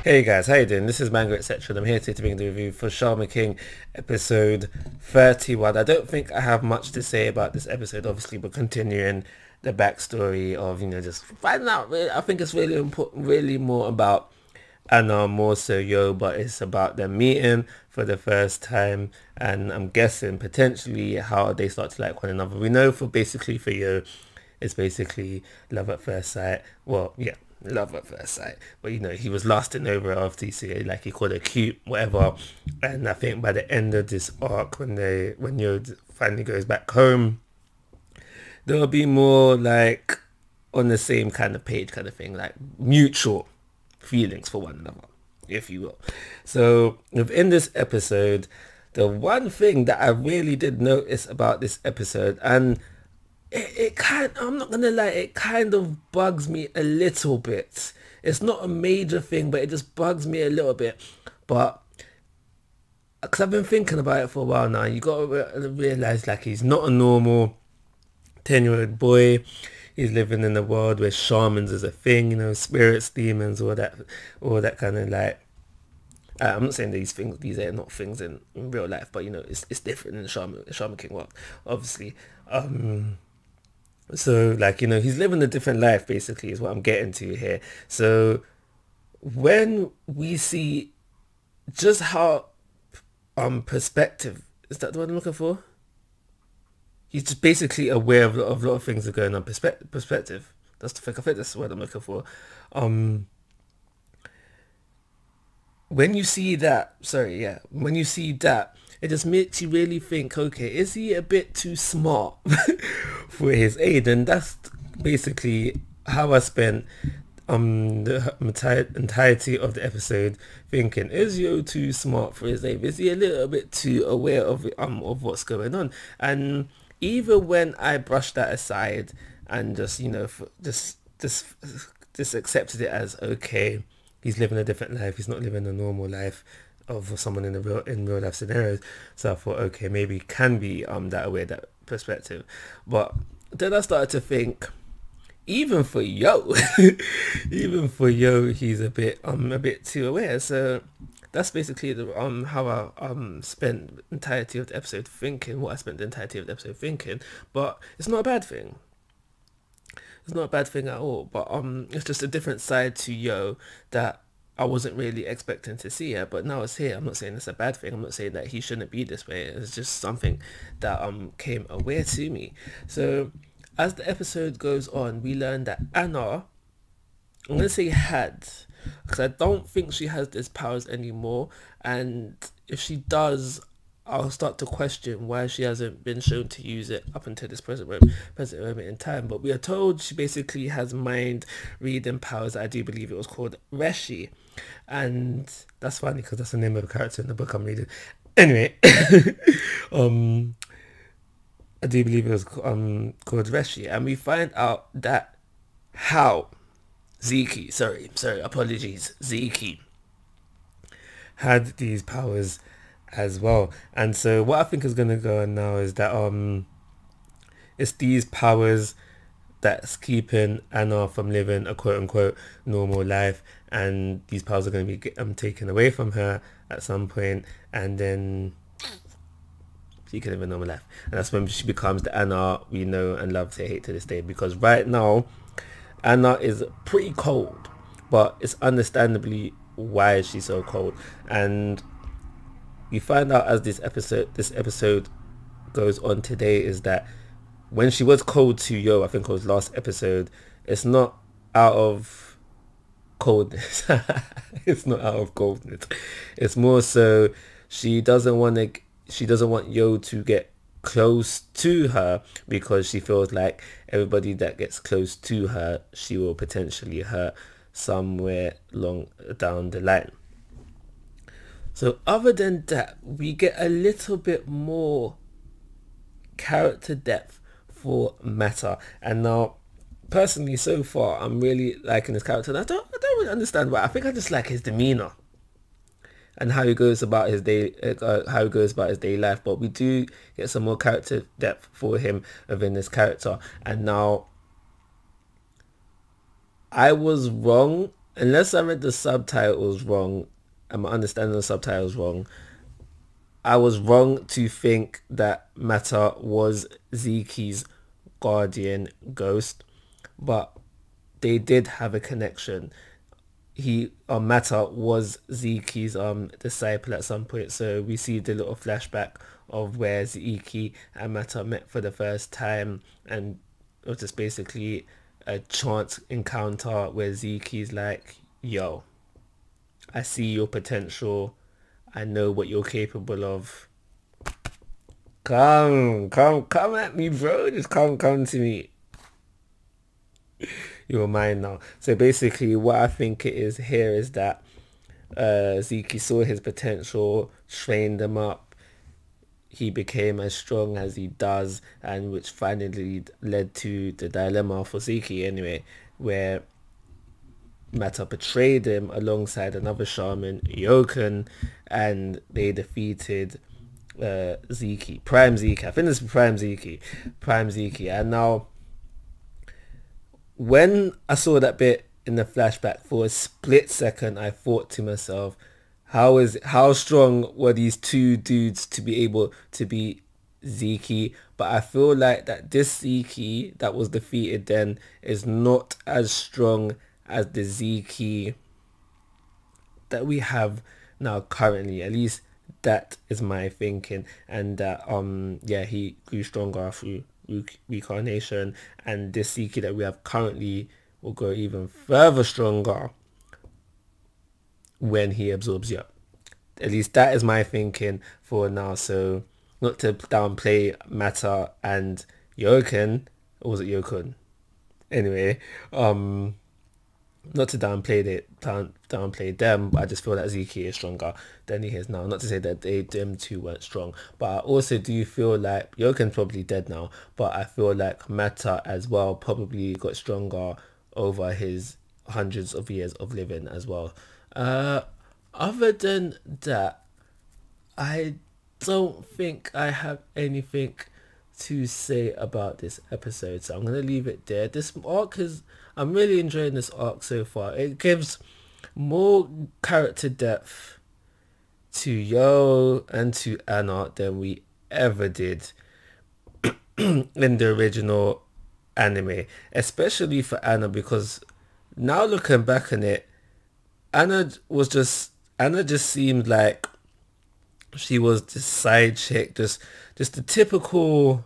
Hey guys, how you doing? This is Manga etc. and I'm here today to bring the review for Shaman King episode 31. I don't think I have much to say about this episode. Obviously, we're continuing the backstory of, just finding out. I think it's really important, really more about Anna, more so Yo, but it's about them meeting for the first time, and I'm guessing potentially how they start to like one another. We know for Yo, it's basically love at first sight. Well, yeah, love at first sight. But he was lasting over after like he called her cute, whatever. And I think by the end of this arc, when Yo finally goes back home, there'll be more like on the same kind of page kind of thing, like mutual feelings for one another, if you will. So within this episode, the one thing that I really did notice about this episode, and I'm not gonna lie, it kind of bugs me a little bit. It's not a major thing, but it just bugs me a little bit. But because I've been thinking about it for a while now, you gotta realize like he's not a normal 10-year-old boy. He's living in a world where shamans is a thing, spirits, demons, all that kind of like. I'm not saying these are not things in real life, but it's different in the Shaman King world, obviously. So like, he's living a different life basically is what I'm getting to here. So when we see just how perspective, is that the word I'm looking for? He's just basically aware of a lot of things that are going on. Perspective. That's the thing. I think that's the word I'm looking for. When you see that, when you see that, it just makes you really think, okay, is he a bit too smart for his age? And that's basically how I spent the entirety of the episode thinking, is Yo too smart for his age? Is he a little bit too aware of what's going on? And even when I brushed that aside and just just accepted it as, okay, he's living a different life, he's not living a normal life of someone in real life scenarios. So I thought, okay, maybe it can be that aware, that perspective. But then I started to think, even for Yo, he's a bit too aware. So that's basically how I spent the entirety of the episode thinking what I spent the entirety of the episode thinking. But it's not a bad thing. It's not a bad thing at all. But it's just a different side to Yo that I wasn't really expecting to see her, but now it's here. I'm not saying it's a bad thing. I'm not saying that he shouldn't be this way. It's just something that came aware to me. So as the episode goes on, we learn that Anna, I'm gonna say had, because I don't think she has these powers anymore, and if she does, I'll start to question why she hasn't been shown to use it up until this present moment in time. But we are told she basically has mind reading powers. I do believe it was called Reshi, and that's funny because that's the name of a character in the book I'm reading. Anyway, I do believe it was called Reshi, and we find out that how Ziki, apologies, Ziki had these powers as well. And so what I think is going to go on now is that it's these powers that's keeping Anna from living a quote-unquote normal life, and these powers are going to be taken away from her at some point, and then she can live a normal life. And that's when she becomes the Anna we know and love to hate to this day, because right now Anna is pretty cold, but it's understandably why she's so cold. And we find out as this episode goes on today is that when she was cold to Yo, I think it was last episode, it's not out of coldness. It's not out of coldness. It's more so she doesn't want Yo to get close to her, because she feels like everybody that gets close to her, she will potentially hurt somewhere long down the line. So other than that, we get a little bit more character depth for Meta. And now, personally, so far, I'm really liking his character. And I don't really understand why. I think I just like his demeanor and how he goes about his daily life. But we do get some more character depth for him within this character. And now, I was wrong unless I read the subtitles wrong and my understanding of the subtitles wrong, I was wrong to think that Mata was Zeki's guardian ghost, but they did have a connection. He Mata was Zeki's disciple at some point, so we see the little flashback of where Zeki and Mata met for the first time, and it was just basically a chance encounter where Zeki's like, yo, I see your potential, I know what you're capable of. Come at me, bro. Just come to me. You're mine now. So basically, what I think it is here is that Zeke saw his potential, trained him up. He became as strong as he does, and which finally led to the dilemma for Zeke anyway, where Mata betrayed him alongside another shaman, Yoken, and they defeated Zeke, Prime Zeke. I think this is Prime Zeke. And now, when I saw that bit in the flashback, for a split second, I thought to myself, how strong were these two dudes to be able to beat Zeke? But I feel like that this Zeke that was defeated then is not as strong as the Zeke that we have now currently. At least that is my thinking. And yeah, he grew stronger through reincarnation, and this Zeke that we have currently will go even further stronger when he absorbs you. At least that is my thinking for now. So not to downplay Mata and Yoken, or was it Yokun? Anyway, not to downplay them, but I just feel that Zeke is stronger than he is now. Not to say that them two weren't strong, but I also do feel like Yoken's probably dead now, but I feel like Mata as well probably got stronger over his hundreds of years of living as well. Other than that, I don't think I have anything to say about this episode, so I'm gonna leave it there. This arc is, I'm really enjoying this arc so far. It gives more character depth to Yo and to Anna than we ever did in the original anime, especially for Anna, because now looking back on it, Anna just seemed like she was this side chick, just the typical,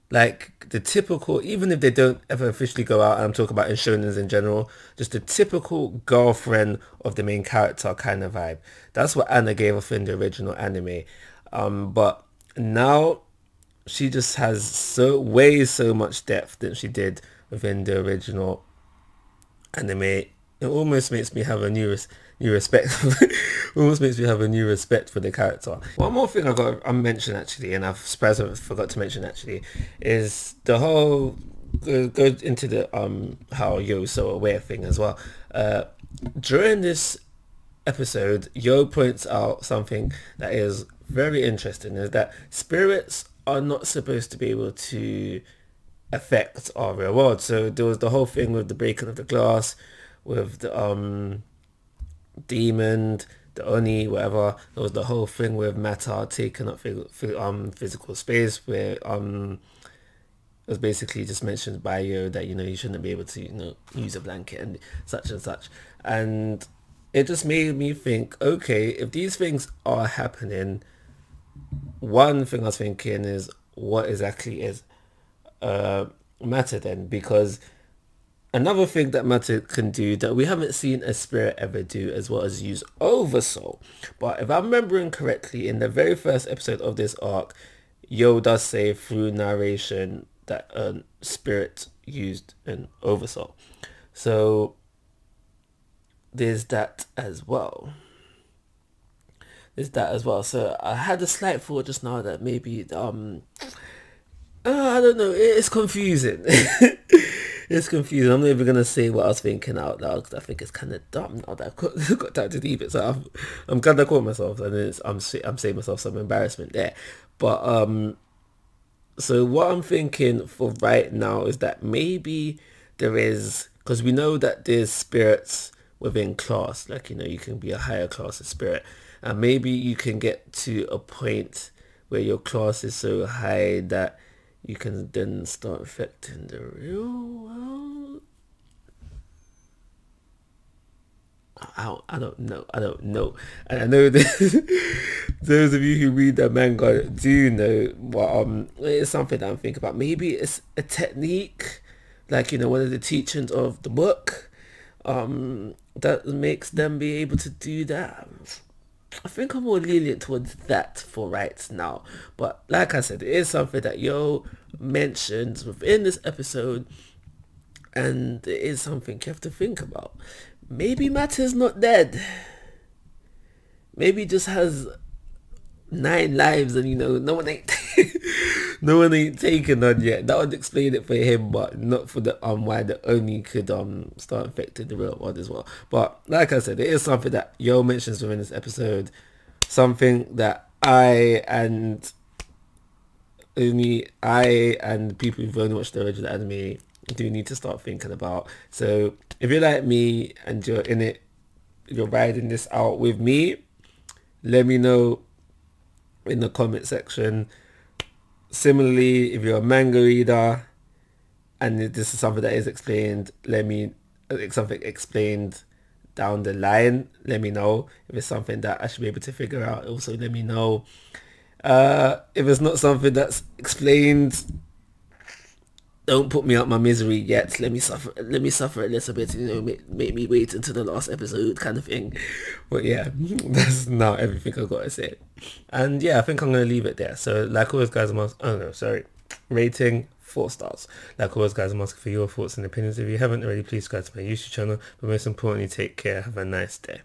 like the typical, even if they don't ever officially go out, and I'm talking about in shonens in general, just the typical girlfriend of the main character kind of vibe. That's what Anna gave off in the original anime. But now she just has so much depth than she did within the original anime. It almost makes me have a new respect. Almost makes me have a new respect for the character. One more thing I mention actually, and I've surprised I forgot to mention actually, is the whole go into the how Yo's so aware thing as well. During this episode, Yo points out something that is very interesting, is that spirits are not supposed to be able to affect our real world. So there was the whole thing with the breaking of the glass, with the demon, the Oni, whatever. There was the whole thing with Mata taking up physical space, where it was basically just mentioned by Yo that, you shouldn't be able to, use a blanket and such and such. And it just made me think, okay, if these things are happening, one thing I was thinking is, what exactly is Mata then? Because another thing that Mata can do that we haven't seen a spirit ever do as well as use Oversoul. But if I'm remembering correctly, in the very first episode of this arc, Yo does say through narration that a spirit used an Oversoul. So there's that as well. So I had a slight thought just now that maybe I don't know, it's confusing. It's confusing. I'm not even gonna say what I was thinking out loud because I think it's kind of dumb now that I've got time to deep it. So I'm glad I caught myself, and I'm saving myself some embarrassment there. But so what I'm thinking for right now is that maybe there is Because we know that there's spirits within class, like, you know, you can be a higher class of spirit, and maybe you can get to a point where your class is so high that you can then start affecting the real world. I don't know. And I know that those of you who read the manga do know, but it's something that I'm thinking about. Maybe it's a technique, like, you know, one of the teachings of the book, that makes them be able to do that. I think I'm more lenient towards that for right now. But like I said, it is something that Yo mentions within this episode, and it is something you have to think about. Maybe Matter's not dead. Maybe he just has 9 lives, and, you know, no one ain't no one ain't taken on yet. That would explain it for him, but not for the why the Oni could start infecting the real world as well. But like I said, it is something that Yo mentions within this episode. Something that I and people who've only watched the original anime do need to start thinking about. So if you're like me and you're in it, you're riding this out with me, let me know in the comment section. Similarly, if you're a manga reader and this is something that is explained, let me something explained down the line. Let me know if it's something that I should be able to figure out. Also, let me know if it's not something that's explained. Don't put me out my misery yet. Let me suffer a little bit, you know, make me wait until the last episode kind of thing. But yeah, that's not everything I've got to say. And yeah, I think I'm going to leave it there. So like always, guys, rating 4 stars. Like always, guys, I'm asking for your thoughts and opinions. If you haven't already, please subscribe to my YouTube channel. But most importantly, take care. Have a nice day.